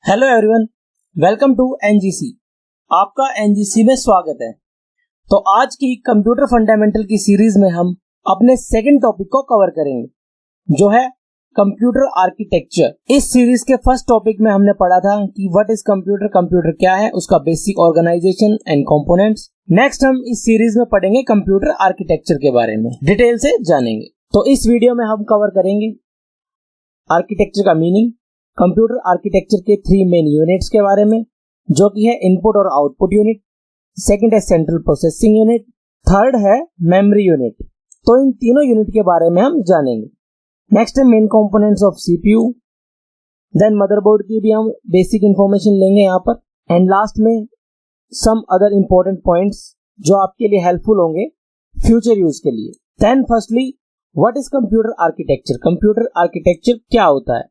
Hello everyone, welcome to NGC. आपका NGC में स्वागत है। तो आज की कंप्यूटर फंडामेंटल की सीरीज में हम अपने सेकंड टॉपिक को कवर करेंगे, जो है कंप्यूटर आर्किटेक्चर। इस सीरीज के फर्स्ट टॉपिक में हमने पढ़ा था कि व्हाट इज कंप्यूटर, कंप्यूटर क्या है, उसका basic organisation and components. Next हम इस सीरीज में पढ़ेंगे कंप्यूटर आर्किटेक्चर के बारे में, डिटेल से जानेंगे। तो इस वीडियो में हम कवर करेंगे आर्किटेक्चर का मीनिंग, कंप्यूटर आर्किटेक्चर के 3 मेन यूनिट्स के बारे में, जो कि है इनपुट और आउटपुट यूनिट, सेकंड है सेंट्रल प्रोसेसिंग यूनिट, थर्ड है मेमोरी यूनिट। तो इन तीनों यूनिट के बारे में हम जानेंगे। नेक्स्ट है main components of CPU, then motherboard की भी हम बेसिक इंफॉर्मेशन लेंगे यहाँ पर, एंड लास्ट में सम अदर इंपॉर्टेंट पॉइंट्स जो आपके लिए हेल्पफुल होंगे फ्यूचर यूज के लिए। Then firstly what is computer architecture. Computer architecture क्या होता है?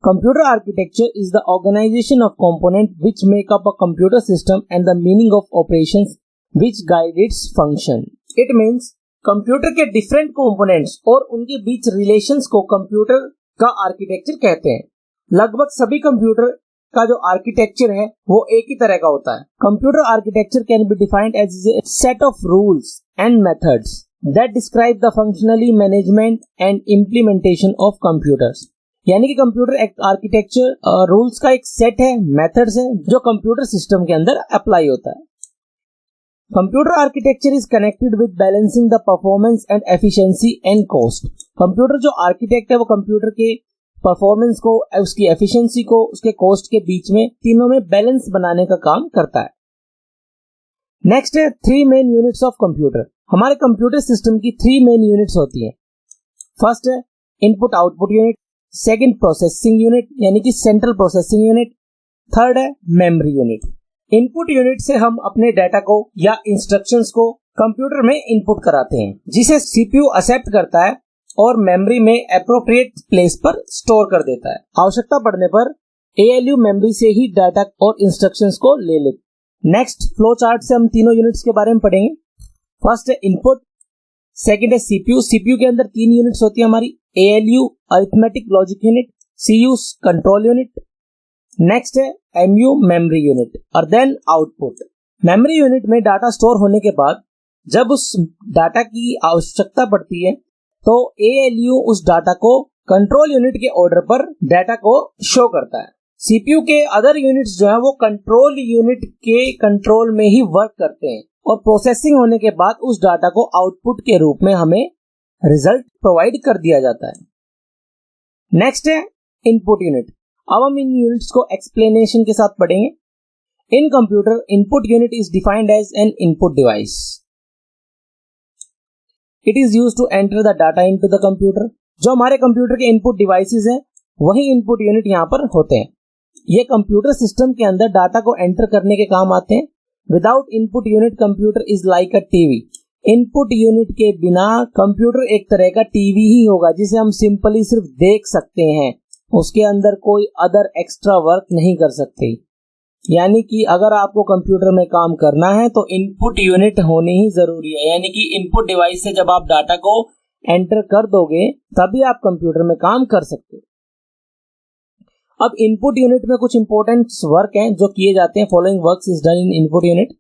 Computer architecture is the organization of components which make up a computer system and the meaning of operations which guide its function. It means computer के different components और उनके बीच relations को computer का architecture कहते हैं। लगभग सभी कंप्यूटर का जो आर्किटेक्चर है वो एक ही तरह का होता है। Computer architecture can be defined as a set of rules and methods that describe the functionally management and implementation of computers. यानी कि कंप्यूटर आर्किटेक्चर रूल्स का एक सेट है, मेथड्स है, जो कंप्यूटर सिस्टम के अंदर अप्लाई होता है। Computer architecture is connected with balancing the performance and efficiency and cost. Computer जो आर्किटेक्ट है वो कंप्यूटर के परफॉर्मेंस को, उसकी एफिशिएंसी को, उसके कॉस्ट के बीच में तीनों में बैलेंस बनाने का काम करता है। नेक्स्ट है 3 मेन यूनिट्स ऑफ कंप्यूटर। हमारे कंप्यूटर सिस्टम की 3 मेन यूनिट्स होती है। फर्स्ट है input output unit, second processing unit यानी कि सेंट्रल प्रोसेसिंग यूनिट, थर्ड है मेमोरी यूनिट। इनपुट यूनिट से हम अपने डाटा को या इंस्ट्रक्शंस को कंप्यूटर में इनपुट कराते हैं, जिसे सीपीयू एक्सेप्ट करता है और मेमोरी में एप्रोप्रिएट प्लेस पर स्टोर कर देता है। आवश्यकता पड़ने पर एएलयू मेमोरी से ही डाटा और इंस्ट्रक्शंस को ले लेते। नेक्स्ट फ्लो चार्ट से हम तीनों यूनिट्स के बारे में पढ़ेंगे। फर्स्ट है इनपुट, सेकंड है सीपीयू। सीपीयू के अंदर 3 यूनिट्स होती है हमारी, ALU arithmetic logic unit, CU control unit, next है एमयू मेमोरी यूनिट, और देन आउटपुट। मेमोरी यूनिट में डाटा स्टोर होने के बाद जब उस डाटा की आवश्यकता पड़ती है तो एएलयू उस डाटा को कंट्रोल यूनिट के ऑर्डर पर डाटा को शो करता है। सीपीयू के अदर यूनिट्स जो है वो कंट्रोल यूनिट के कंट्रोल में ही वर्क करते हैं और प्रोसेसिंग होने के बाद उस डाटा को आउटपुट के रूप में हमें रिजल्ट प्रोवाइड कर दिया जाता है। नेक्स्ट है इनपुट यूनिट। अब हम इन यूनिट्स को एक्सप्लेनेशन के साथ पढ़ेंगे। In computer input unit is defined as an input device. It is used to enter the data into the computer. जो हमारे कंप्यूटर के इनपुट डिवाइसेस हैं वही इनपुट यूनिट यहाँ पर होते हैं। ये कंप्यूटर सिस्टम के अंदर डाटा को एंटर करने के काम आते हैं। Without input unit computer is like a TV. Input unit के बिना कंप्यूटर एक तरह का टीवी ही होगा, जिसे हम सिंपली सिर्फ देख सकते हैं, उसके अंदर कोई अदर एक्स्ट्रा वर्क नहीं कर सकते। यानी कि अगर आपको कंप्यूटर में काम करना है तो इनपुट यूनिट होनी ही जरूरी है। यानी कि इनपुट डिवाइस से जब आप डाटा को एंटर कर दोगे तभी आप कंप्यूटर में काम कर सकते हो। अब इनपुट यूनिट में कुछ इंपॉर्टेंट वर्क हैं जो किए जाते हैं। Following works is done in input unit.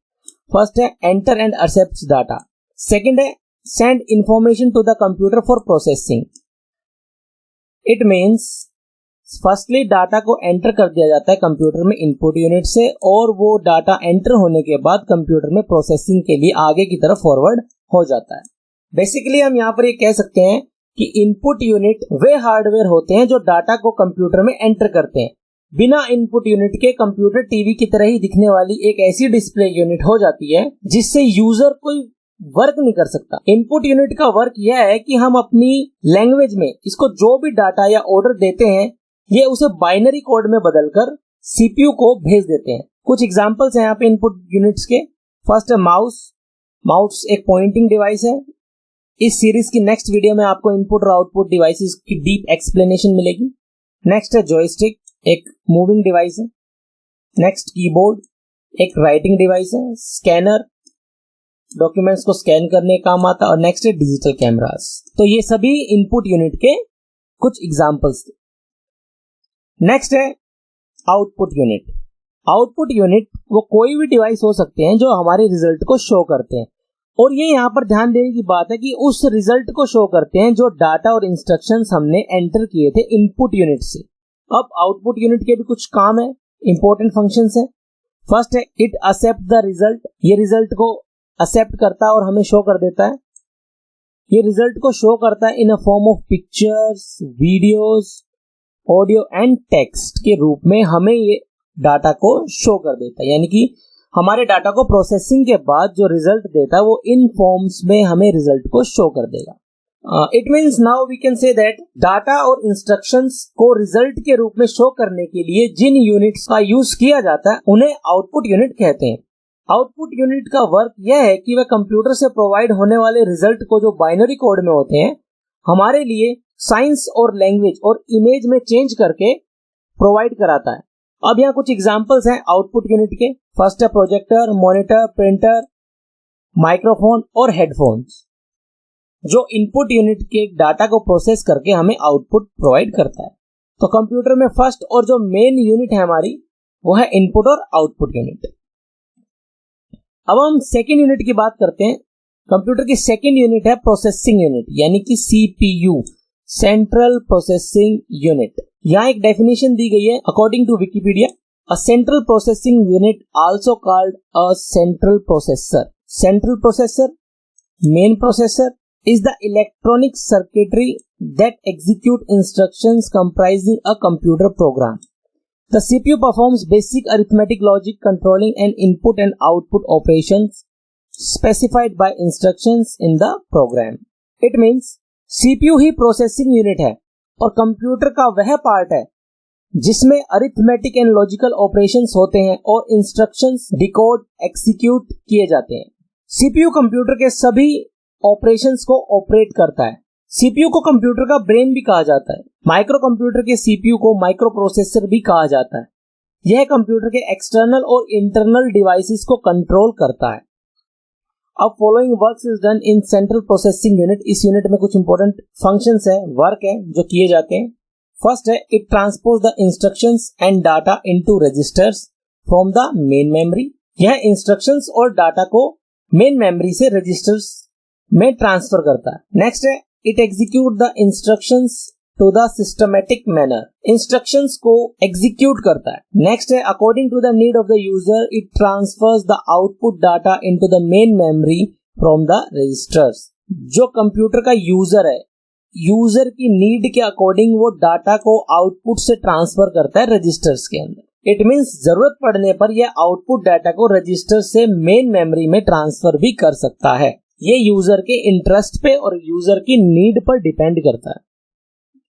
First है enter and accept data, second है send information to the computer for processing. It means firstly data को एंटर कर दिया जाता है कंप्यूटर में इनपुट यूनिट से, और वो डाटा एंटर होने के बाद कंप्यूटर में प्रोसेसिंग के लिए आगे की तरफ फॉरवर्ड हो जाता है। बेसिकली हम यहाँ पर ये कह सकते हैं कि इनपुट यूनिट वे हार्डवेयर होते हैं जो डाटा को कंप्यूटर में एंटर करते हैं। बिना इनपुट यूनिट के कंप्यूटर टीवी की तरह ही दिखने वाली एक ऐसी डिस्प्ले यूनिट हो जाती है जिससे यूजर कोई वर्क नहीं कर सकता। इनपुट यूनिट का वर्क यह है कि हम अपनी लैंग्वेज में इसको जो भी डाटा या ऑर्डर देते हैं ये उसे बाइनरी कोड में बदलकर सीपीयू को भेज देते हैं। कुछ एग्जांपल्स हैं यहाँ पे इनपुट यूनिट्स के। फर्स्ट है माउस। माउस एक पॉइंटिंग डिवाइस है। इस सीरीज की नेक्स्ट वीडियो में आपको इनपुट और आउटपुट डिवाइसेस की डीप एक्सप्लेनेशन मिलेगी। नेक्स्ट है जॉयस्टिक, एक मूविंग डिवाइस है। नेक्स्ट कीबोर्ड, एक राइटिंग डिवाइस है। स्कैनर, डॉक्यूमेंट्स को स्कैन करने का काम आता है। और नेक्स्ट है डिजिटल कैमरास। तो ये सभी इनपुट यूनिट के कुछ एग्जांपल्स थे। नेक्स्ट है आउटपुट यूनिट। आउटपुट यूनिट वो कोई भी डिवाइस हो सकते हैं जो हमारे रिजल्ट को शो करते हैं, और ये यहाँ पर ध्यान देने की बात है कि उस रिजल्ट को शो करते हैं जो डाटा और इंस्ट्रक्शंस हमने एंटर किए थे इनपुट यूनिट से। अब आउटपुट यूनिट के भी कुछ काम है, इंपॉर्टेंट फंक्शंस है। फर्स्ट है इट एक्सेप्ट द रिजल्ट, ये रिजल्ट को एक्सेप्ट करता है और हमें शो कर देता है। ये रिजल्ट को शो करता है in a form of pictures, videos, audio and text के रूप में हमें ये डाटा को शो कर देता है, यानी कि हमारे डाटा को प्रोसेसिंग के बाद जो रिजल्ट देता है वो इन फॉर्म्स में हमें रिजल्ट को शो कर देगा। It means now we can say that data और इंस्ट्रक्शंस को रिजल्ट के रूप में शो करने के लिए जिन यूनिट्स का यूज किया जाता है उन्हें आउटपुट यूनिट कहते हैं। आउटपुट यूनिट का वर्क यह है कि वह कंप्यूटर से प्रोवाइड होने वाले रिजल्ट को जो बाइनरी कोड में होते हैं हमारे लिए साइंस और लैंग्वेज और इमेज में चेंज करके प्रोवाइड कराता है। अब यहाँ कुछ एग्जांपल्स हैं आउटपुट यूनिट के। फर्स्ट है प्रोजेक्टर, मॉनिटर, प्रिंटर, माइक्रोफोन और हेडफोन्स, जो इनपुट यूनिट के डाटा को प्रोसेस करके हमें आउटपुट प्रोवाइड करता है। तो कंप्यूटर में फर्स्ट और जो मेन यूनिट है हमारी वो है इनपुट और आउटपुट यूनिट। अब हम सेकेंड यूनिट की बात करते हैं। कंप्यूटर की सेकेंड यूनिट है प्रोसेसिंग यूनिट, यानी कि सीपीयू, सेंट्रल प्रोसेसिंग यूनिट। यहाँ एक डेफिनेशन दी गई है according to Wikipedia, a central processing unit also called a central processor. Central processor, main processor is the electronic circuitry that execute instructions comprising a computer program. The CPU performs basic arithmetic logic controlling an input and output operations specified by instructions in the program. It means CPU he processing unit है और computer का वह part है जिसमें arithmetic and logical operations होते हैं और instructions decode execute किए जाते हैं। सीपीयू कंप्यूटर के सभी ऑपरेशंस को ऑपरेट करता है। सीपीयू को कंप्यूटर का ब्रेन भी कहा जाता है। माइक्रो कंप्यूटर के सीपीयू को माइक्रो प्रोसेसर भी कहा जाता है। यह कंप्यूटर के एक्सटर्नल और इंटरनल डिवाइसेस को कंट्रोल करता है। अब following works is done in central processing unit. इस यूनिट में कुछ इंपॉर्टेंट फंक्शंस है, वर्क है जो किए जाते हैं। फर्स्ट है it transpose the instructions and data into registers from the main memory. यह इंस्ट्रक्शंस और डाटा को मेन मेमोरी से रजिस्टर्स में ट्रांसफर करता है। नेक्स्ट है it execute the instructions to the systematic manner. Instructions को एग्जीक्यूट करता है। नेक्स्ट है according to the need of the user it transfers the output data into the main memory from the registers. जो computer का user है, user की need के according वो डाटा को आउटपुट से ट्रांसफर करता है रजिस्टर्स के अंदर। इट मीन्स जरूरत पड़ने पर यह आउटपुट डाटा को रजिस्टर से मेन मेमोरी में ट्रांसफर भी कर सकता है। ये यूजर के इंटरेस्ट पे और यूजर की नीड पर डिपेंड करता है।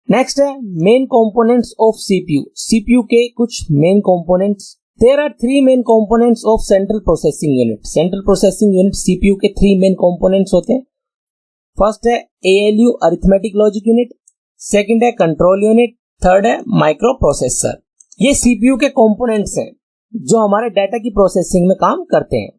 नेक्स्ट है main components of CPU. CPU के कुछ main components. There are 3 main components of central processing unit. Central processing unit CPU के 3 मेन कंपोनेंट्स होते हैं। फर्स्ट है ALU, arithmetic logic unit. Second है कंट्रोल यूनिट। थर्ड है microprocessor. ये CPU के कंपोनेंट्स हैं जो हमारे डाटा की प्रोसेसिंग में काम करते हैं।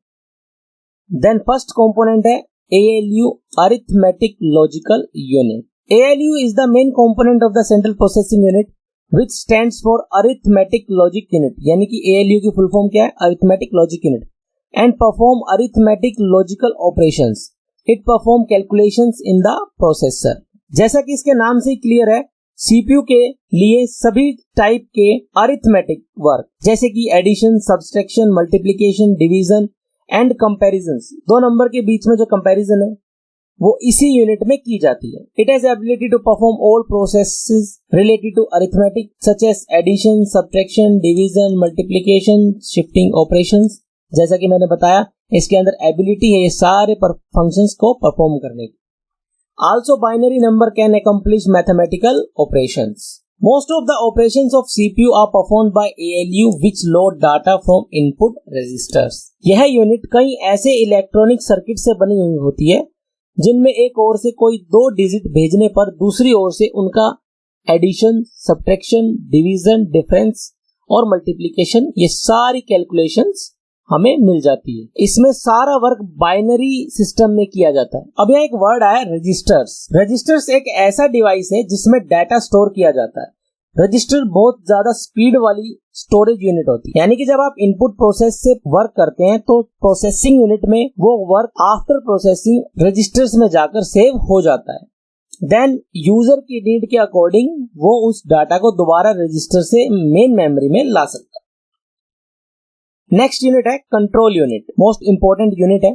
देन फर्स्ट कंपोनेंट है ALU, arithmetic logical unit. ALU is the main component of the central processing unit which stands for arithmetic logic unit, यानी कि ALU की फुल फॉर्म क्या है? arithmetic logic unit, and perform arithmetic logical operations. It perform calculations in the processor. जैसा कि इसके नाम से क्लियर है, CPU के लिए सभी टाइप के arithmetic वर्क जैसे कि addition, subtraction, multiplication, division and comparisons, 2 number के बीच में जो कंपैरिजन है वो इसी यूनिट में की जाती है। It has ability to perform all processes related to arithmetic such as addition, subtraction, division, multiplication, shifting operations. जैसा कि मैंने बताया इसके अंदर एबिलिटी है ये सारे फंक्शंस को परफॉर्म करने की। Also binary number can accomplish mathematical operations. Most of the operations of CPU are performed by ALU which load data from input registers. यह यूनिट कई ऐसे इलेक्ट्रॉनिक सर्किट से बनी हुई होती है जिनमें एक ओर से कोई 2 डिजिट भेजने पर दूसरी ओर से उनका एडिशन, सब्ट्रैक्शन, डिवीजन, डिफरेंस और मल्टीप्लिकेशन ये सारी कैलकुलेशंस हमें मिल जाती है। इसमें सारा वर्क बाइनरी सिस्टम में किया जाता है। अब यहाँ एक वर्ड आया रजिस्टर्स। रजिस्टर्स एक ऐसा डिवाइस है जिसमें डाटा स्टोर किया जाता है। रजिस्टर बहुत ज्यादा स्पीड वाली स्टोरेज यूनिट होती है, यानी कि जब आप इनपुट प्रोसेस से वर्क करते हैं तो प्रोसेसिंग यूनिट में वो वर्क आफ्टर प्रोसेसिंग रजिस्टर्स में जाकर सेव हो जाता है। देन यूजर की नीड के अकॉर्डिंग वो उस डाटा को दोबारा रजिस्टर से मेन मेमोरी में ला सकता है। नेक्स्ट यूनिट है control unit, most important unit है।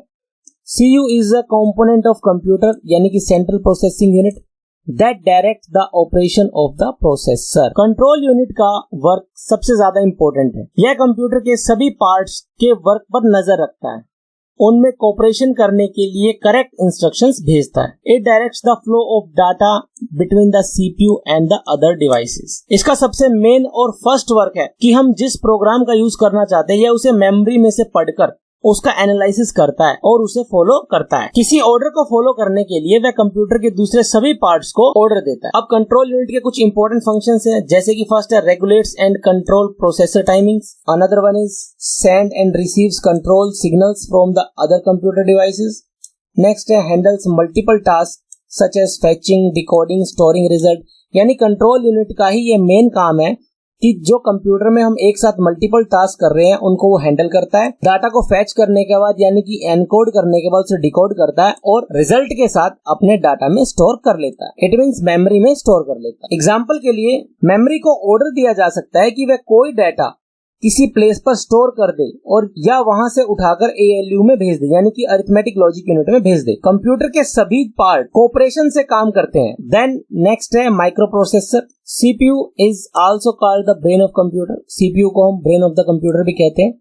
CU is a component of computer, यानी कि central processing unit that directs the operation of the processor। Control unit का वर्क सबसे ज्यादा इंपॉर्टेंट है। यह कंप्यूटर के सभी पार्ट्स के वर्क पर नजर रखता है, उनमें कोऑपरेशन करने के लिए करेक्ट इंस्ट्रक्शंस भेजता है। It directs the flow of data between the CPU and the other devices. इसका सबसे मेन और फर्स्ट वर्क है कि हम जिस प्रोग्राम का यूज करना चाहते हैं या उसे मेमोरी में से पढ़कर उसका एनालिसिस करता है और उसे फॉलो करता है। किसी ऑर्डर को फॉलो करने के लिए वह कंप्यूटर के दूसरे सभी पार्ट्स को ऑर्डर देता है। अब कंट्रोल यूनिट के कुछ इंपॉर्टेंट फंक्शंस हैं, जैसे कि फर्स्ट है regulates and control processor timings, another one is send and receives control signals from the other computer devices. Next है handles multiple task such as fetching, decoding, storing result, यानी control unit का ही ये main काम है कि जो computer में हम एक साथ मल्टीपल टास्क कर रहे हैं उनको वो हैंडल करता है। डाटा को फैच करने के बाद यानी कि एनकोड करने के बाद उसे डिकोड करता है और रिजल्ट के साथ अपने डाटा में स्टोर कर लेता है। इट मींस मेमोरी में स्टोर कर लेता है। एग्जांपल के लिए मेमोरी को ऑर्डर दिया जा सकता है कि वह कोई डाटा किसी प्लेस पर स्टोर कर दे और या वहां से उठाकर एएलयू में भेज दे, यानी कि अरिथमेटिक लॉजिक यूनिट में भेज दे। कंप्यूटर के सभी पार्ट कोऑपरेशन से काम करते हैं। देन नेक्स्ट है microprocessor. CPU is also called the brain of computer. CPU को हम ब्रेन ऑफ द कंप्यूटर भी कहते हैं।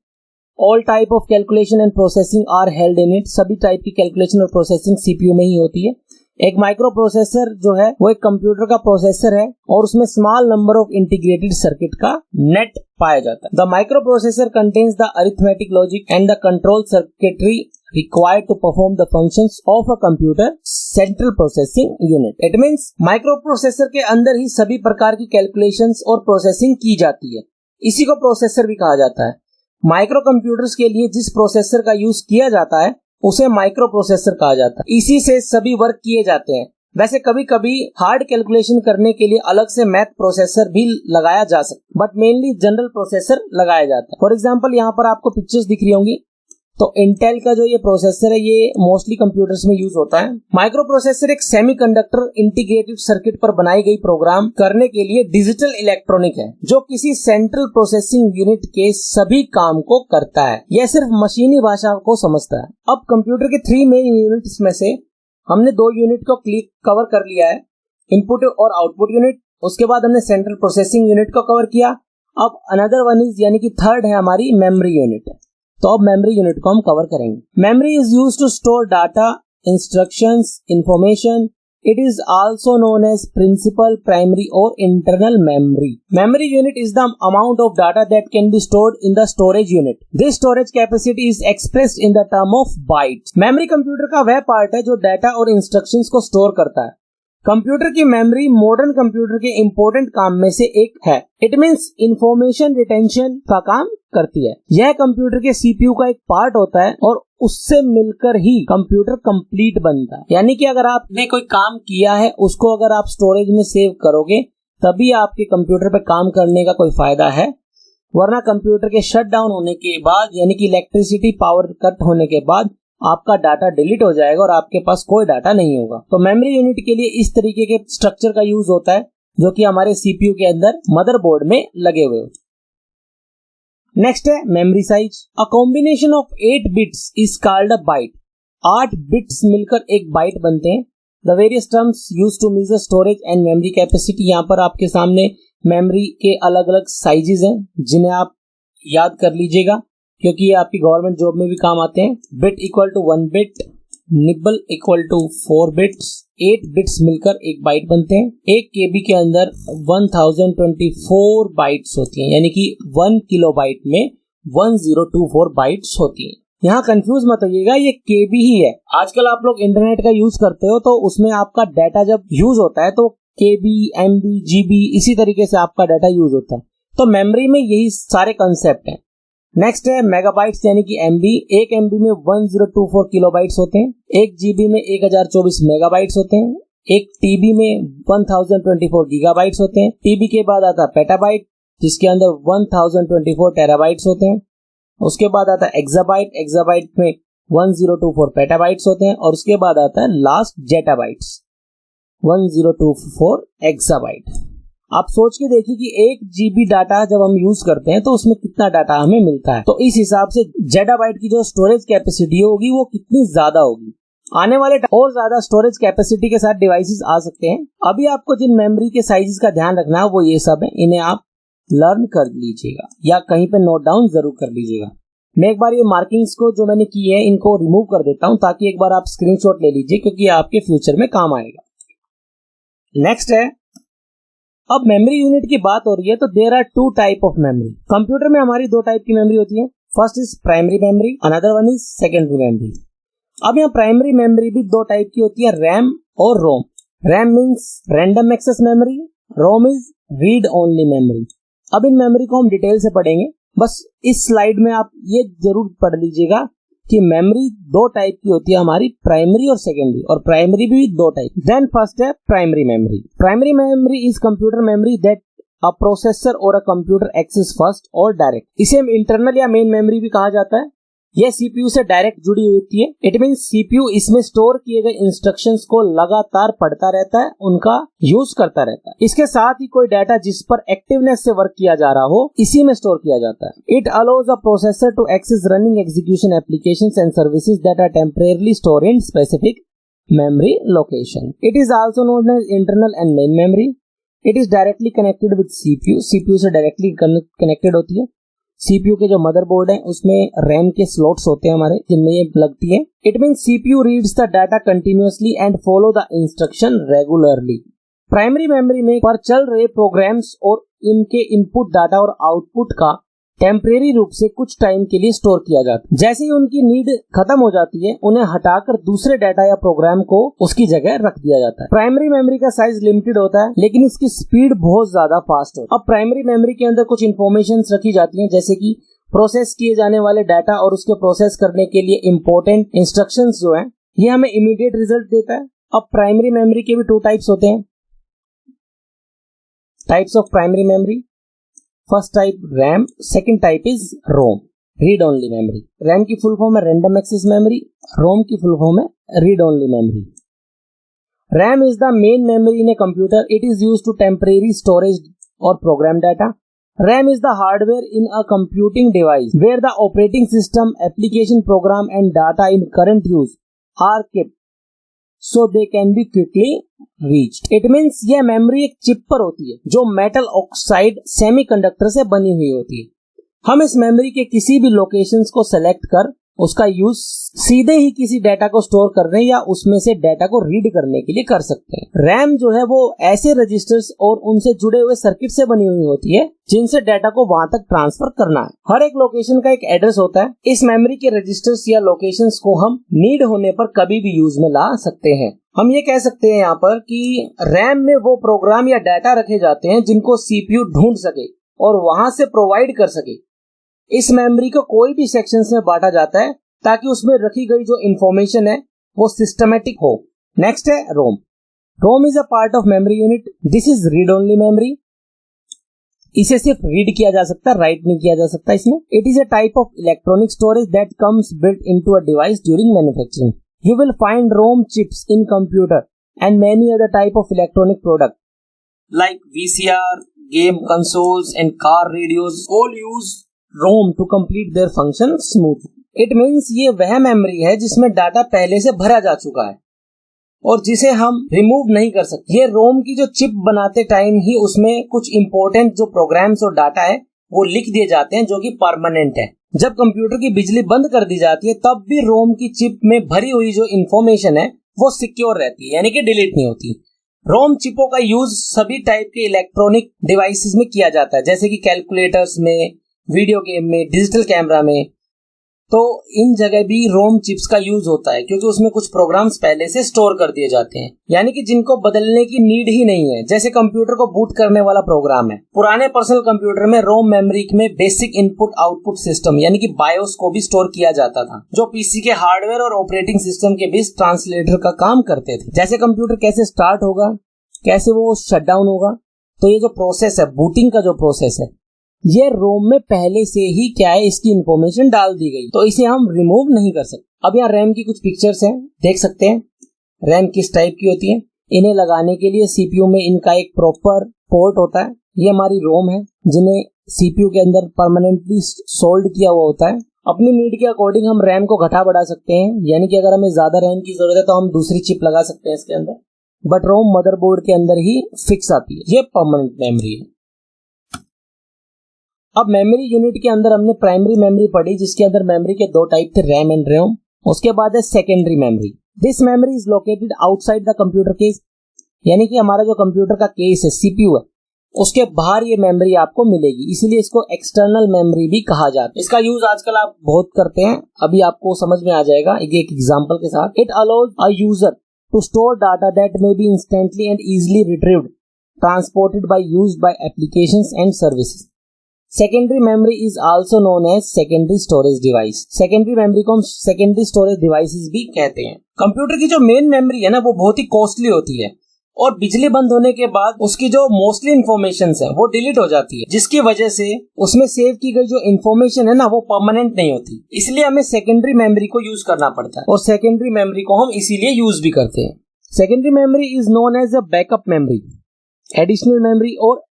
All type of calculation and processing are held in it. सभी टाइप की कैलकुलेशन और प्रोसेसिंग सीपीयू में ही होती है। एक माइक्रो प्रोसेसर जो है वो एक कंप्यूटर का प्रोसेसर है और उसमें small number of integrated circuit का नेट पाया जाता है। The micro processor contains the arithmetic logic and the control circuitry required to perform the functions of a computer central processing unit। It means micro processor के अंदर ही सभी प्रकार की calculations और प्रोसेसिंग की जाती है। इसी को प्रोसेसर भी कहा जाता है। माइक्रो कंप्यूटर्स के लिए जिस प्रोसेसर का यूज किया जाता है उसे माइक्रो प्रोसेसर कहा जाता है। इसी से सभी वर्क किए जाते हैं। वैसे कभी कभी हार्ड कैलकुलेशन करने के लिए अलग से मैथ प्रोसेसर भी लगाया जा सकता है, बट मेनली जनरल प्रोसेसर लगाया जाता है। फॉर एग्जांपल यहाँ पर आपको पिक्चर्स दिख रही होंगी, तो इंटेल का जो ये प्रोसेसर है ये मोस्टली कंप्यूटर्स में यूज होता है। माइक्रो प्रोसेसर एक सेमीकंडक्टर इंटीग्रेटेड सर्किट पर बनाई गई प्रोग्राम करने के लिए डिजिटल इलेक्ट्रॉनिक है जो किसी सेंट्रल प्रोसेसिंग यूनिट के सभी काम को करता है। यह सिर्फ मशीनी भाषा को समझता है। अब कंप्यूटर के 3 मेन यूनिट्स में से हमने 2 यूनिट को कवर कर लिया है, इनपुट और आउटपुट यूनिट। उसके बाद हमने सेंट्रल प्रोसेसिंग यूनिट को कवर किया। अब अनदर वन इज यानी कि थर्ड है हमारी मेमोरी यूनिट। तो अब मेमोरी यूनिट को हम कवर करेंगे। Memory is used to store data, instructions, information. It is also known as principal, primary और internal memory. Memory unit is the amount of data that can be stored in the storage unit. This storage capacity is expressed in the term of bytes. Memory computer का वह part है जो data और instructions को store करता है। Computer की memory modern computer के इंपॉर्टेंट काम में से एक है। इट मींस इंफॉर्मेशन रिटेंशन का काम करती है। यह कंप्यूटर के सीपीयू का एक पार्ट होता है और उससे मिलकर ही कंप्यूटर कंप्लीट बनता है। यानी कि अगर आपने कोई काम किया है उसको अगर आप स्टोरेज में सेव करोगे तभी आपके कंप्यूटर पे काम करने का कोई फायदा है, वरना कंप्यूटर के शट डाउन होने के बाद यानी कि इलेक्ट्रिसिटी पावर कट होने के बाद आपका डाटा डिलीट हो जाएगा और आपके पास कोई डाटा नहीं होगा। तो मेमोरी यूनिट के लिए इस तरीके के स्ट्रक्चर का यूज होता है जो कि हमारे सीपीयू के अंदर मदरबोर्ड में लगे हुए होते हैं। नेक्स्ट है memory size. A combination of 8 bits is called a byte. 8 bits मिलकर एक बाइट बनते हैं। The various terms used to measure storage and memory capacity. यहाँ पर आपके सामने मेमोरी के अलग अलग साइजेस हैं जिन्हें आप याद कर लीजिएगा क्योंकि ये आपकी गवर्नमेंट जॉब में भी काम आते हैं। Bit equal to 1 bit, nibble equal to 4 bits. 8 bits मिलकर एक बाइट बनते हैं। एक केबी के अंदर 1024 बाइट्स होती हैं, यानी कि 1 किलोबाइट में 1024 बाइट्स होती हैं। यहाँ कंफ्यूज मत होइएगा, ये केबी ही है। आजकल आप लोग इंटरनेट का यूज करते हो तो उसमें आपका डाटा जब यूज होता है तो केबी, एमबी, जीबी इसी तरीके से आपका डाटा यूज होता है। तो मेमोरी में यही सारे कंसेप्ट हैं। नेक्स्ट है मेगाबाइट्स यानी कि एमबी। 1 एमबी में 1024 किलोबाइट्स होते हैं। 1 जीबी में 1024 मेगाबाइट्स होते हैं। एक टीबी में 1024 गीगाबाइट्स होते हैं। टीबी के बाद आता है पेटाबाइट, जिसके अंदर 1024 टेराबाइट्स होते हैं। उसके बाद आता है एक्साबाइट, एक्साबाइट में 1024 पेटाबाइट्स होते हैं। और उसके बाद आता है लास्ट जेटाबाइट्स, 1024 एक्साबाइट। आप सोच के देखिए कि 1 GB डाटा जब हम यूज करते हैं तो उसमें कितना डाटा हमें मिलता है। तो इस हिसाब से जेटाबाइट की जो स्टोरेज कैपेसिटी होगी वो कितनी ज्यादा होगी। आने वाले और ज्यादा स्टोरेज कैपेसिटी के साथ डिवाइसेस आ सकते हैं। अभी आपको जिन मेमोरी के साइजेस का ध्यान रखना है वो ये सब है, इन्हें आप लर्न कर लीजिएगा या कहीं पे नोट डाउन जरूर कर लीजिएगा। मैं एक बार ये मार्किंग्स को जो मैंने की है इनको रिमूव कर देता हूं ताकि एक बार आप स्क्रीनशॉट ले लीजिए, क्योंकि आपके फ्यूचर में काम आएगा। नेक्स्ट है, अब मेमोरी यूनिट की बात हो रही है तो there are 2 type of memory. Computer में हमारी 2 टाइप की मेमोरी होती है। First is primary memory, another one is secondary memory. अब यहाँ प्राइमरी मेमोरी भी 2 टाइप की होती है, रैम और ROM. RAM means random access memory, ROM is read only memory. अब इन मेमोरी को हम डिटेल से पढ़ेंगे, बस इस स्लाइड में आप ये जरूर पढ़ लीजिएगा कि मेमोरी 2 टाइप की होती है हमारी, प्राइमरी और सेकेंडरी, और प्राइमरी भी 2 टाइप। देन फर्स्ट है primary memory. Primary memory is computer memory that a processor और अ कंप्यूटर एक्सेस फर्स्ट और डायरेक्ट। इसे हम इंटरनल या मेन मेमोरी भी कहा जाता है। यह सीपीयू से डायरेक्ट जुड़ी हुई होती है। इट मींस सीपीयू इसमें स्टोर किए गए इंस्ट्रक्शंस को लगातार पढ़ता रहता है, उनका यूज करता रहता है। इसके साथ ही कोई डाटा जिस पर एक्टिवनेस से वर्क किया जा रहा हो इसी में स्टोर किया जाता है। It allows a processor to access running execution applications and services that are temporarily stored in specific memory location. It is also known as internal and main memory. It is directly connected with CPU, CPU से directly connected होती है। CPU के जो motherboard है उसमें RAM के slots होते हैं हमारे, जिनमें ये लगती है। It means CPU reads the data continuously and follow the instruction regularly. Primary memory में पर चल रहे प्रोग्राम्स और इनके इनपुट डाटा और आउटपुट का टेम्परेरी रूप से कुछ टाइम के लिए स्टोर किया जाता है। जैसे ही उनकी नीड खत्म हो जाती है उन्हें हटाकर दूसरे डाटा या प्रोग्राम को उसकी जगह रख दिया जाता है। प्राइमरी मेमोरी का साइज लिमिटेड होता है लेकिन इसकी स्पीड बहुत ज्यादा फास्ट होती है। अब प्राइमरी मेमोरी के अंदर कुछ इन्फॉर्मेशन रखी जाती है, जैसे कि प्रोसेस किए जाने वाले डाटा और उसके प्रोसेस करने के लिए इम्पोर्टेंट इंस्ट्रक्शंस जो है ये हमें इमीडिएट रिजल्ट देता है। अब प्राइमरी मेमोरी के भी 2 टाइप्स होते हैं। Types of primary memory, first type RAM, second type is ROM, read only memory. RAM की फुल फॉर्म है रैंडम एक्सेस मेमोरी, रोम की फुल फॉर्म है read only memory. RAM is the main memory in a computer. It is used to temporary storage और program data. RAM is the hardware in a computing device where the operating system, application program and data in current use are kept so they can be quickly reached. It means यह memory एक chip पर होती है जो metal oxide semiconductor से बनी हुई होती है। हम इस मेमोरी के किसी भी लोकेशंस को सेलेक्ट कर उसका यूज सीधे ही किसी डाटा को स्टोर करने या उसमें से डाटा को रीड करने के लिए कर सकते हैं। रैम जो है वो ऐसे रजिस्टर्स और उनसे जुड़े हुए सर्किट से बनी हुई होती है जिनसे डाटा को वहां तक ट्रांसफर करना है। हर एक लोकेशन का एक एड्रेस होता है। इस मेमोरी के रजिस्टर्स या लोकेशंस को हम नीड होने पर कभी भी यूज में ला सकते हैं। हम ये कह सकते हैं यहाँ पर कि रैम में वो प्रोग्राम या डाटा रखे जाते हैं जिनको सीपीयू ढूंढ सके और वहां से प्रोवाइड कर सके। इस मेमोरी को कोई भी सेक्शंस में बांटा जाता है ताकि उसमें रखी गई जो इंफॉर्मेशन है वो सिस्टमैटिक हो। नेक्स्ट है ROM. ROM is a part of memory unit. This is read only memory. इसे सिर्फ रीड किया जा सकता है, राइट नहीं किया जा सकता इसमें। It is a type of electronic storage that comes built into a device during manufacturing. You will find ROM chips in computer and many other type of electronic product like VCR, game consoles and car radios all use ROM to complete their function smoothly. It means ये वह memory है जिसमें data पहले से भरा जा चुका है और जिसे हम रिमूव नहीं कर सकते। ये रोम की जो चिप बनाते टाइम ही उसमें कुछ इंपॉर्टेंट जो प्रोग्राम्स और डाटा है वो लिख दिए जाते हैं जो कि परमानेंट है। जब कंप्यूटर की बिजली बंद कर दी जाती है तब भी रोम की चिप में भरी हुई जो इंफॉर्मेशन है वो सिक्योर रहती है, यानी कि डिलीट नहीं होती। रोम चिपों का यूज सभी टाइप के इलेक्ट्रॉनिक डिवाइसेस में किया जाता है, जैसे कि कैलकुलेटर्स में, वीडियो गेम में, डिजिटल कैमरा में। तो इन जगह भी रोम चिप्स का यूज होता है, क्योंकि उसमें कुछ प्रोग्राम्स पहले से स्टोर कर दिए जाते हैं, यानी कि जिनको बदलने की नीड ही नहीं है। जैसे कंप्यूटर को बूट करने वाला प्रोग्राम है। पुराने पर्सनल कंप्यूटर में रोम मेमोरी में बेसिक इनपुट आउटपुट सिस्टम यानी कि बायोस को भी स्टोर किया जाता था, जो पीसी के हार्डवेयर और ऑपरेटिंग सिस्टम के बीच ट्रांसलेटर का काम करते थे। जैसे कंप्यूटर कैसे स्टार्ट होगा, कैसे वो शट डाउन होगा, तो ये जो प्रोसेस है, बूटिंग का जो प्रोसेस है, ये रोम में पहले से ही क्या है, इसकी इंफॉर्मेशन डाल दी गई, तो इसे हम रिमूव नहीं कर सकते। अब यहाँ रैम की कुछ पिक्चर्स हैं, देख सकते हैं रैम किस टाइप की होती है। इन्हें लगाने के लिए सीपीयू में इनका एक प्रॉपर पोर्ट होता है। ये हमारी रोम है, जिन्हें सीपीयू के अंदर परमानेंटली सोल्ड किया हुआ होता है। अपनी नीड के अकॉर्डिंग हम रैम को घटा बढ़ा सकते हैं, यानी कि अगर हमें ज्यादा रैम की जरूरत है तो हम दूसरी चिप लगा सकते हैं इसके अंदर, बट रोम मदरबोर्ड के अंदर ही फिक्स आती है। ये परमानेंट मेमोरी है। अब मेमोरी यूनिट के अंदर हमने प्राइमरी मेमोरी पढ़ी, जिसके अंदर मेमोरी के दो टाइप थे, रैम एंड रोम। उसके बाद है secondary memory. This memory is located outside the computer case, यानी कि हमारा जो कंप्यूटर का केस है, सीपीयू है, उसके बाहर ये मेमोरी आपको मिलेगी, इसीलिए इसको एक्सटर्नल मेमोरी भी कहा जाता है। इसका यूज आजकल आप बहुत करते हैं, अभी आपको समझ में आ जाएगा एक एग्जांपल के साथ। It allows a user to store data that may be instantly and easily retrieved, transported by used by applications and services. Secondary memory is also known as secondary storage device. Secondary memory को हम secondary storage devices भी कहते हैं। Computer की जो main memory है ना, वो बहुत ही कॉस्टली होती है, और बिजली बंद होने के बाद उसकी जो मोस्टली इन्फॉर्मेशन है वो डिलीट हो जाती है, जिसकी वजह से उसमें सेव की गई जो इन्फॉर्मेशन है ना, वो परमानेंट नहीं होती। इसलिए हमें सेकेंडरी मेमोरी को यूज करना पड़ता है, और सेकेंडरी मेमोरी को हम इसीलिए यूज भी करते हैं। Secondary memory is known as a backup memory, additional memory और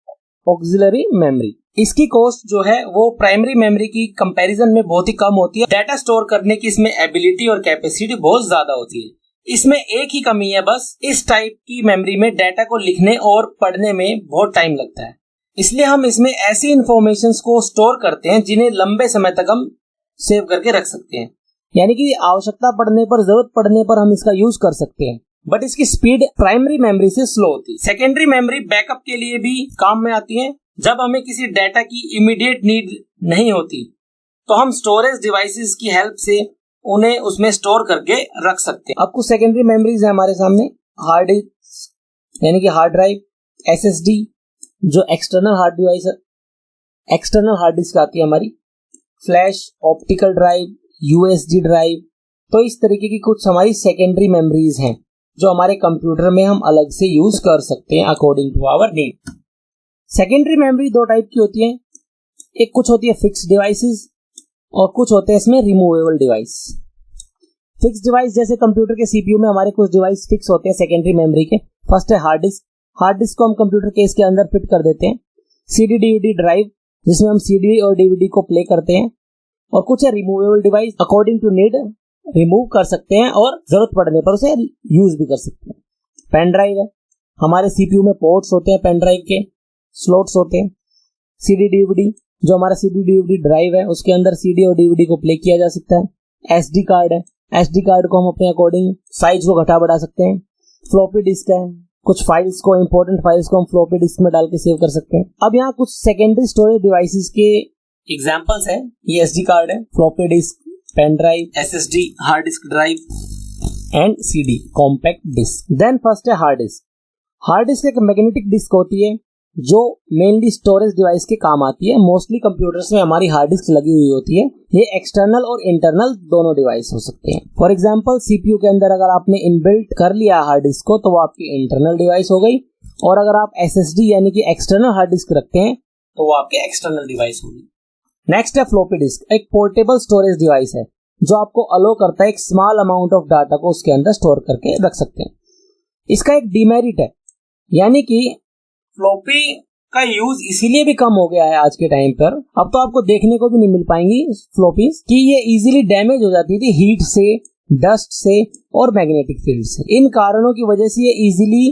ऑक्सिलरी मेमोरी। इसकी कॉस्ट जो है वो प्राइमरी मेमोरी की कंपैरिजन में बहुत ही कम होती है। डाटा स्टोर करने की इसमें एबिलिटी और कैपेसिटी बहुत ज्यादा होती है। इसमें एक ही कमी है बस, इस टाइप की मेमोरी में डाटा को लिखने और पढ़ने में बहुत टाइम लगता है। इसलिए हम इसमें ऐसी इंफॉर्मेशन को स्टोर करते हैं जिन्हें लंबे समय तक हम सेव करके रख सकते हैं, यानी कि आवश्यकता पड़ने पर, जरूरत पड़ने पर हम इसका यूज कर सकते हैं, बट इसकी स्पीड प्राइमरी मेमोरी से स्लो होती है। सेकेंडरी मेमोरी बैकअप के लिए भी काम में आती है। जब हमें किसी डाटा की इमीडिएट नीड नहीं होती तो हम स्टोरेज डिवाइसेस की हेल्प से उन्हें उसमें स्टोर करके रख सकते हैं। अब कुछ सेकेंडरी मेमोरीज है हमारे सामने। हार्ड डिस्क यानी कि हार्ड ड्राइव, एसएसडी जो एक्सटर्नल हार्ड डिवाइस है, एक्सटर्नल हार्ड डिस्क आती है हमारी, flash, optical drive, USD drive. तो इस तरीके की कुछ हमारी सेकेंडरी मेमोरीज हैं जो हमारे कंप्यूटर में हम अलग से यूज कर सकते हैं according to our need. Secondary memory दो टाइप की होती है, एक कुछ होती है फिक्स डिवाइसेस और कुछ होते हैं इसमें रिमूवेबल डिवाइस। फिक्स डिवाइस जैसे कंप्यूटर के सीपीयू में हमारे कुछ डिवाइस फिक्स होते हैं सेकेंडरी मेमोरी के। फर्स्ट है हार्ड डिस्क। हार्ड डिस्क को हम कंप्यूटर केस के अंदर फिट कर देते हैं। सीडी डीवीडी ड्राइव जिसमें हम सीडी और डीवीडी को प्ले करते हैं। और कुछ है removable device, according to need remove कर सकते हैं और जरूरत पड़ने पर उसे यूज भी कर सकते हैं। पेन ड्राइव है, हमारे सीपीयू में पोर्ट्स होते हैं, पेन ड्राइव के स्लॉट्स होते हैं। सीडी डीवीडी जो हमारा सीडी डीवीडी ड्राइव है, उसके अंदर सीडी और डीवीडी को प्ले किया जा सकता है। एसडी कार्ड है, एसडी कार्ड को हम अपने अकॉर्डिंग साइज को घटा बढ़ा सकते हैं। फ्लॉपी डिस्क है, कुछ फाइल्स को, इंपॉर्टेंट फाइल्स को हम फ्लॉपी डिस्क में डाल के सेव कर सकते हैं। अब यहाँ कुछ सेकेंडरी स्टोरेज डिवाइसेस के एग्जांपल्स हैं। ये एसडी कार्ड है, floppy disk, pen drive, SSD hard disk drive and CD compact disk. Then first है हार्ड डिस्क। हार्ड डिस्क एक मैग्नेटिक डिस्क होती है जो मेनली स्टोरेज डिवाइस के काम आती है। मोस्टली कंप्यूटर्स में हमारी हार्ड डिस्क लगी हुई होती है। ये एक्सटर्नल और इंटरनल दोनों डिवाइस हो सकते हैं। फॉर एग्जांपल सीपीयू के अंदर अगर आपने इनबिल्ट कर लिया हार्ड डिस्क को तो वो आपकी इंटरनल डिवाइस हो गई, और अगर आप एसएसडी यानी कि एक्सटर्नल हार्ड डिस्क रखते हैं तो वो आपके एक्सटर्नल डिवाइस होगी। नेक्स्ट है फ्लॉपी डिस्क। एक पोर्टेबल स्टोरेज डिवाइस है जो आपको अलो करता है एक स्मॉल अमाउंट ऑफ डाटा को उसके अंदर स्टोर करके रख सकते हैं। इसका एक डिमेरिट है, यानी कि फ्लॉपी का यूज इसीलिए भी कम हो गया है आज के टाइम पर। अब तो आपको देखने को भी नहीं मिल पाएंगी फ्लॉपीज कि ये इजीली डैमेज हो जाती थी हीट से, डस्ट से और मैग्नेटिक फील्ड से। इन कारणों की वजह से ये इजीली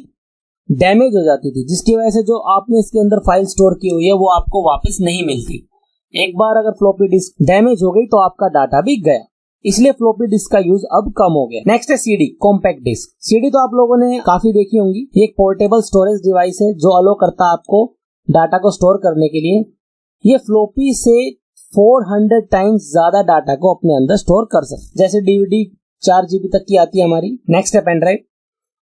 डैमेज हो जाती थी, जिसकी वजह से जो आपने इसके अंदर फाइल स्टोर की हुई है वो आपको वापस नहीं मिलती। एक बार अगर फ्लॉपी डिस्क डैमेज हो गई तो आपका डाटा भी गया, इसलिए फ्लॉपी डिस्क का यूज अब कम हो गया। नेक्स्ट है सीडी कॉम्पैक्ट डिस्क। सीडी तो आप लोगों ने काफी देखी होंगी। ये एक पोर्टेबल स्टोरेज डिवाइस है जो अलो करता है आपको डाटा को स्टोर करने के लिए। ये फ्लॉपी से 400 टाइम्स ज्यादा डाटा को अपने अंदर स्टोर कर सकते। जैसे डीवीडी 4 GB तक की आती है हमारी। नेक्स्ट है pen drive.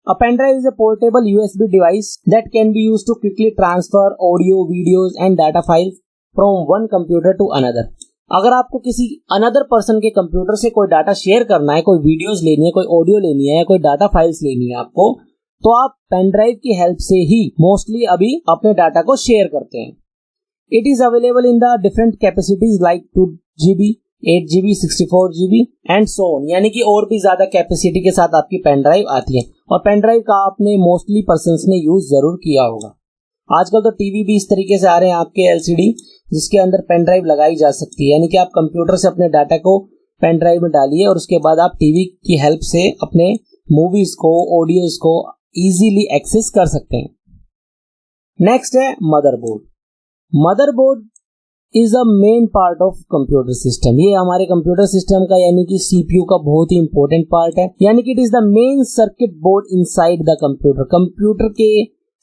A pen drive is a portable USB device that can be used to quickly transfer audio, videos and data files from one computer to another. अगर आपको किसी अनदर पर्सन के कंप्यूटर से कोई data share करना है, कोई videos लेनी है, कोई ऑडियो लेनी है, कोई डाटा फाइल्स लेनी है आपको, तो आप पेन ड्राइव की हेल्प से ही मोस्टली अभी अपने डाटा को शेयर करते हैं। It is available in the different capacities like 2 GB, 8 GB, 64 GB and so on, यानी कि और भी ज्यादा कैपेसिटी के साथ आपकी पेन ड्राइव आती है। और पेन ड्राइव का आपने मोस्टली पर्सन्स ने यूज जरूर किया होगा। आजकल तो टीवी भी इस तरीके से आ रहे हैं आपके LCD, जिसके अंदर पेन ड्राइव लगाई जा सकती है, यानी कि आप कंप्यूटर से अपने डाटा को पेन ड्राइव में डालिए और उसके बाद आप टीवी की हेल्प से अपने मूवीज को, ऑडियोज को इजीली एक्सेस कर सकते हैं। नेक्स्ट है motherboard. Motherboard is a main part of computer system. ये हमारे कंप्यूटर सिस्टम का यानी कि CPU का बहुत ही इंपॉर्टेंट पार्ट है, यानी कि it is the main circuit board inside the computer. Computer के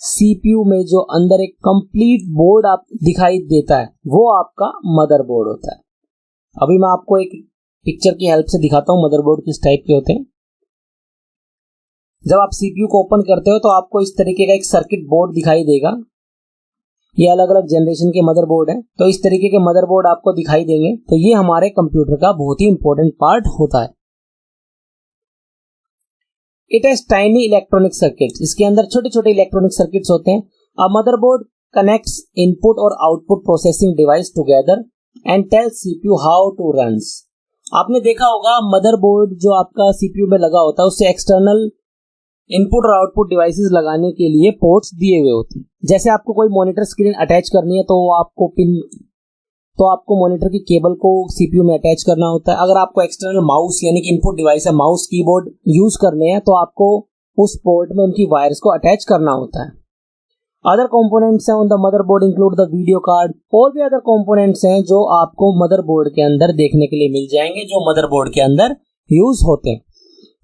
CPU में जो अंदर एक कंप्लीट बोर्ड आप दिखाई देता है वो आपका मदरबोर्ड होता है। अभी मैं आपको एक पिक्चर की हेल्प से दिखाता हूँ मदरबोर्ड किस टाइप के होते हैं। जब आप CPU को ओपन करते हो तो आपको इस तरीके का एक सर्किट बोर्ड दिखाई देगा। ये अलग अलग जनरेशन के मदरबोर्ड है, तो इस तरीके के मदरबोर्ड आपको दिखाई देंगे। तो ये हमारे कंप्यूटर का बहुत ही इंपॉर्टेंट पार्ट होता है। It has tiny electronic circuits. इसके अंदर छोटे छोटे इलेक्ट्रॉनिक सर्किट्स होते हैं। अ मदरबोर्ड कनेक्ट्स इनपुट और output processing device together and tells CPU how to runs. आपने देखा होगा मदरबोर्ड जो आपका CPU में लगा होता है उससे एक्सटर्नल इनपुट और आउटपुट डिवाइसेस लगाने के लिए पोर्ट्स दिए हुए होते हैं। जैसे आपको कोई मॉनिटर स्क्रीन अटैच करनी है तो आपको मॉनिटर की केबल को CPU में अटैच करना होता है। अगर आपको एक्सटर्नल माउस यानी कि इनपुट डिवाइस है, माउस कीबोर्ड यूज करने हैं तो आपको उस पोर्ट में उनकी वायर्स को अटैच करना होता है। अदर कंपोनेंट्स हैं on the motherboard include the video card. और भी अदर कंपोनेंट्स हैं जो आपको मदरबोर्ड के अंदर देखने के लिए मिल जाएंगे, जो मदरबोर्ड के अंदर यूज होते हैं।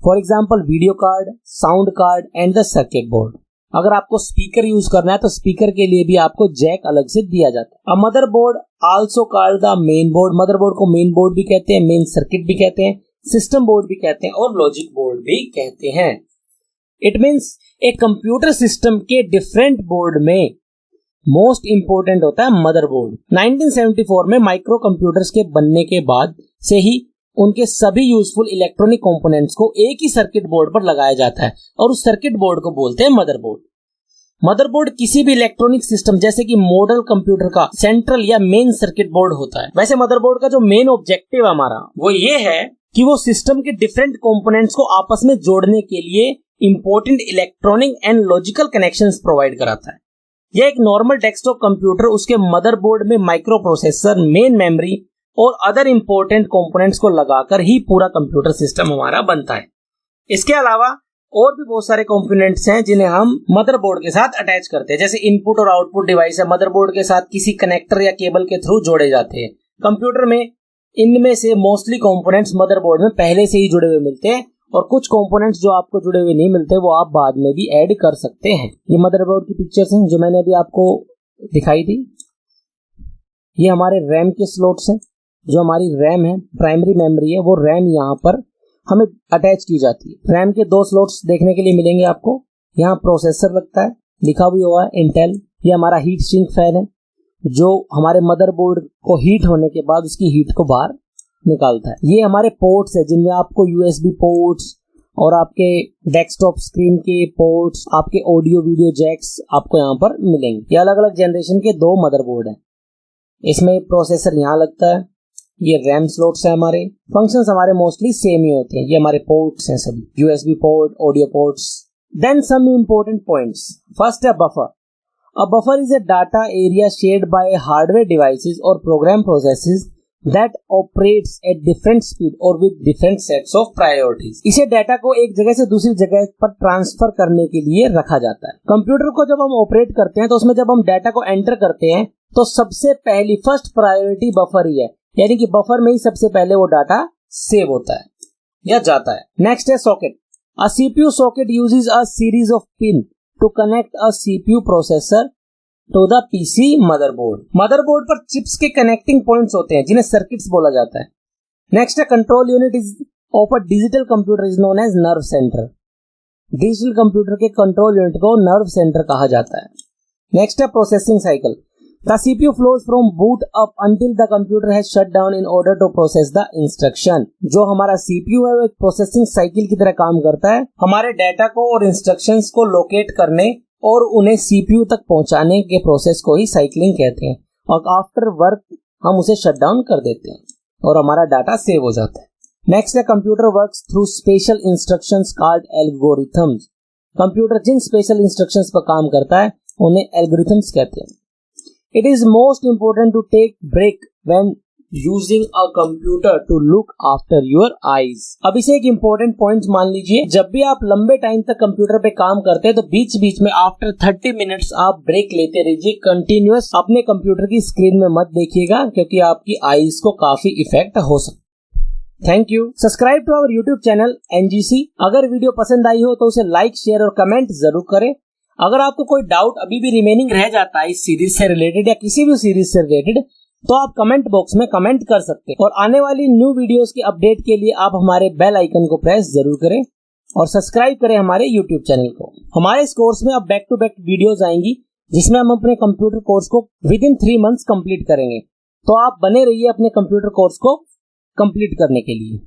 For example video card, sound card and the circuit board. अगर आपको स्पीकर यूज करना है तो स्पीकर के लिए भी आपको जैक अलग से दिया जाता है। A motherboard also called the main board. Motherboard को मेन बोर्ड भी कहते हैं, मेन सर्किट भी कहते हैं, सिस्टम बोर्ड भी कहते हैं और लॉजिक बोर्ड भी कहते हैं। इट मीन्स एक कंप्यूटर सिस्टम के डिफरेंट बोर्ड में मोस्ट इंपोर्टेंट होता है मदरबोर्ड। 1974 में माइक्रो कंप्यूटर्स के बनने के बाद से ही उनके सभी यूजफुल इलेक्ट्रॉनिक कंपोनेंट्स को एक ही सर्किट बोर्ड पर लगाया जाता है और उस सर्किट बोर्ड को बोलते हैं मदरबोर्ड। मदरबोर्ड किसी भी इलेक्ट्रॉनिक सिस्टम जैसे कि मॉडल कंप्यूटर का सेंट्रल या मेन सर्किट बोर्ड होता है। वैसे मदरबोर्ड का जो मेन ऑब्जेक्टिव हमारा वो ये है कि वो सिस्टम के डिफरेंट कंपोनेंट्स को आपस में जोड़ने के लिए important electronic and logical connections provide कराता है। यह एक नॉर्मल डेस्कटॉप कंप्यूटर उसके मदरबोर्ड में माइक्रो प्रोसेसर, मेन मेमोरी और अदर इंपॉर्टेंट कंपोनेंट्स को लगाकर ही पूरा कंप्यूटर सिस्टम हमारा बनता है। इसके अलावा और भी बहुत सारे कंपोनेंट्स हैं जिन्हें हम मदरबोर्ड के साथ अटैच करते हैं। जैसे इनपुट और आउटपुट डिवाइस है, मदरबोर्ड के साथ किसी कनेक्टर या केबल के थ्रू जोड़े जाते हैं। कंप्यूटर में इनमें से मोस्टली कंपोनेंट्स मदरबोर्ड में पहले से ही जुड़े हुए मिलते हैं और कुछ कंपोनेंट्स जो आपको जुड़े हुए नहीं मिलते वो आप बाद में भी ऐड कर सकते हैं। ये मदरबोर्ड की पिक्चर्स हैं जो मैंने अभी आपको दिखाई दी। ये हमारे रैम के स्लॉट्स हैं। जो हमारी रैम है, प्राइमरी मेमोरी है, वो रैम यहाँ पर हमें अटैच की जाती है। रैम के 2 स्लॉट्स देखने के लिए मिलेंगे आपको। यहाँ प्रोसेसर लगता है, लिखा भी हुआ है इंटेल। ये हमारा हीट सिंक फैन है जो हमारे मदरबोर्ड को हीट होने के बाद उसकी हीट को बाहर निकालता है। ये हमारे पोर्ट्स है जिनमें आपको USB पोर्ट्स और आपके डेस्कटॉप स्क्रीन के पोर्ट्स, आपके ऑडियो वीडियो जैक्स आपको यहाँ पर मिलेंगे। ये अलग अलग जनरेशन के 2 मदरबोर्ड हैं। इसमें प्रोसेसर यहाँ लगता है। ये रैम स्लॉट्स है हमारे। फंक्शंस हमारे मोस्टली सेम ही होते हैं। ये हमारे पोर्ट्स हैं सभी, USB port, audio ports. Then some important points. First है buffer. A buffer is a data area shared by hardware devices और program processes that operates at different speed और with different sets of priorities। इसे data को एक जगह से दूसरी जगह पर ट्रांसफर करने के लिए रखा जाता है। कंप्यूटर को जब हम ऑपरेट करते हैं तो उसमें जब हम डाटा को एंटर करते हैं तो सबसे पहली फर्स्ट प्रायोरिटी बफर ही है, यानी कि बफर में ही सबसे पहले वो डाटा सेव होता है या जाता है। नेक्स्ट है socket. A CPU socket uses a series of pin to connect a CPU processor to the PC motherboard. Motherboard पर चिप्स के कनेक्टिंग पॉइंट्स होते हैं जिन्हें सर्किट्स बोला जाता है। नेक्स्ट है control unit is of a digital computer is known as nerve centre. Digital computer के कंट्रोल यूनिट को नर्व सेंटर कहा जाता है। नेक्स्ट है processing cycle. The CPU flows from boot up until the computer has shut down in order to process the instruction. जो हमारा CPU है वो एक प्रोसेसिंग साइकिल की तरह काम करता है, हमारे डाटा को और इंस्ट्रक्शंस को लोकेट करने और उन्हें सीपीयू तक पहुंचाने के प्रोसेस को ही साइकिलिंग कहते हैं। और आफ्टर वर्क हम उसे शट डाउन कर देते हैं और हमारा डाटा सेव हो जाता है। नेक्स्ट है computer works through special instructions called algorithms. Computer जिन स्पेशल इंस्ट्रक्शंस पर काम करता है उन्हें एल्गोरिथम्स कहते हैं। It is most important to take break when using a computer to look after your eyes. अब इसे एक इंपॉर्टेंट पॉइंट मान लीजिए, जब भी आप लंबे टाइम तक कंप्यूटर पे काम करते हैं तो बीच बीच में आफ्टर 30 मिनट्स आप ब्रेक लेते रहिए। कंटिन्यूअस अपने कंप्यूटर की स्क्रीन में मत देखिएगा क्योंकि आपकी आईज को काफी इफेक्ट हो सकता है। Thank you. Subscribe to our YouTube channel NGC. अगर वीडियो पसंद आई हो तो उसे लाइक, शेयर और कमेंट जरूर करें। अगर आपको कोई डाउट अभी भी रिमेनिंग रह जाता है इस सीरीज से रिलेटेड या किसी भी सीरीज से रिलेटेड तो आप कमेंट बॉक्स में कमेंट कर सकते हैं। और आने वाली न्यू वीडियोस की अपडेट के लिए आप हमारे बेल आइकन को प्रेस जरूर करें और सब्सक्राइब करें हमारे यूट्यूब चैनल को। हमारे इस कोर्स में अब बैक टू बैक वीडियोस आएंगी जिसमें हम अपने कंप्यूटर कोर्स को विद इन 3 मंथ्स कंप्लीट करेंगे। तो आप बने रहिए अपने कंप्यूटर कोर्स को कंप्लीट करने के लिए।